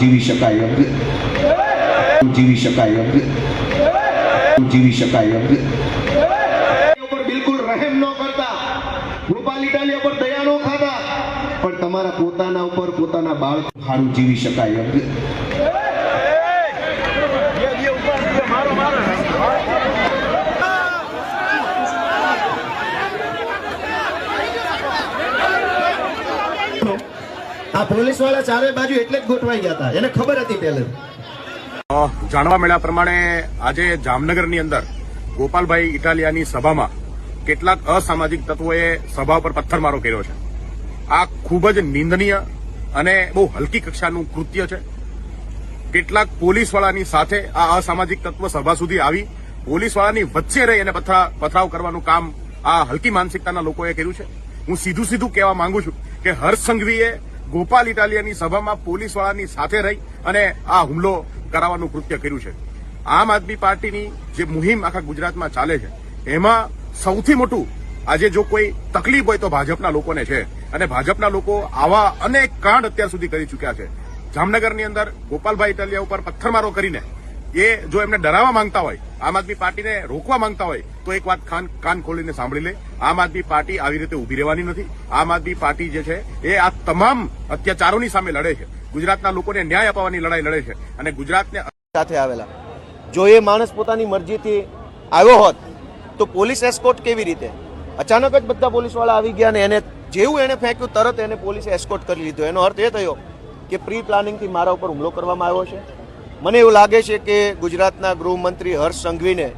જીવી શકાય જીવી શકાય જીવી શકાય ઉપર બિલકુલ રહેમ ન કરતા, ગોપાલ ઇટાલિયા પર દયા ન ખાતા, પણ તમારા પોતાના ઉપર પોતાના બાળકો ખાડું જીવી શકાય આ પોલીસ વાળા ચારે બાજુ એટલે જ ગોઠવાઈ ગયા હતા, એને ખબર હતી પહેલે. જાણવા મળ્યા પ્રમાણે આજે જામનગરની અંદર ગોપાલભાઈ ઇટાલિયાની સભામાં કેટલાક અસામાજિક તત્વોએ સભા પર પથ્થરમારો કર્યો છે. આ ખૂબ જ નિંદનીય અને બહુ હલકી કક્ષાનું કૃત્ય છે. કેટલાક પોલીસવાળાની સાથે આ અસામાજિક તત્વ સભા સુધી આવી પોલીસવાળાની વચ્ચે રહી અને પથરાવ કરવાનું કામ આ હલકી માનસિકતાના લોકોએ કર્યું છે. હું સીધું કહેવા માંગુ છું કે હર્ષ સંઘવીએ ગોપાલ ઇટાલિયાની સભામાં પોલીસવાળાની સાથે રહી અને આ હુમલો કરાવવાનું કૃત્ય કર્યું છે. આમ આદમી પાર્ટીની જે મુહિમ આખા ગુજરાતમાં ચાલે છે એમાં સૌથી મોટું આજે જો કોઈ તકલીફ હોય તો ભાજપના લોકોને છે, અને ભાજપના લોકો આવા અનેક કાંડ અત્યાર સુધી કરી ચૂક્યા છે. જામનગરની અંદર ગોપાલભાઈ ઇટાલિયા ઉપર પથ્થરમારો કરીને એ જો એમને ડરાવવા માંગતા હોય, આમ આદમી પાર્ટીને રોકવા માંગતા હોય તો એક વાત કાન ખોલીને સાંભળી લે. આમ આદમી પાર્ટી આવી રીતે ઉભી રહેવાની નથી. આમ આદમી પાર્ટી જે છે એ આ તમામ અત્યાચારોની સામે લડે છે. ગુજરાતના લોકોને ન્યાય અપાવવાની લડાઈ લડે છે અને ગુજરાતને સાથે આવેલા. જો એ માણસ પોતાની મરજીથી આવ્યો હોત તો પોલીસ એસ્કોર્ટ કેવી રીતે? અચાનક જ બધા પોલીસવાળા આવી ગયા ને એને જેવું એને ફેંક્યું તરત એને પોલીસે એસ્કોર્ટ કરી લીધો. એનો અર્થ એ થયો કે પ્રી પ્લાનિંગથી મારા ઉપર હુમલો કરવામાં આવ્યો છે. મને એવું લાગે છે કે ગુજરાતના ગૃહમંત્રી હર્ષ સંઘવીને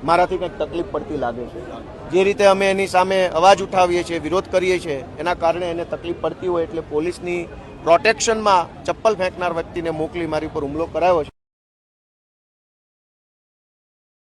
મારાથી કંઈક તકલીફ પડતી લાગે છે. જે રીતે અમે એની સામે અવાજ ઉઠાવીએ છીએ, વિરોધ કરીએ છીએ, એના કારણે એને તકલીફ પડતી હોય એટલે પોલીસની પ્રોટેક્શનમાં ચપ્પલ ફેંકનાર વ્યક્તિને મોકલી મારી ઉપર હુમલો કરાયો છે.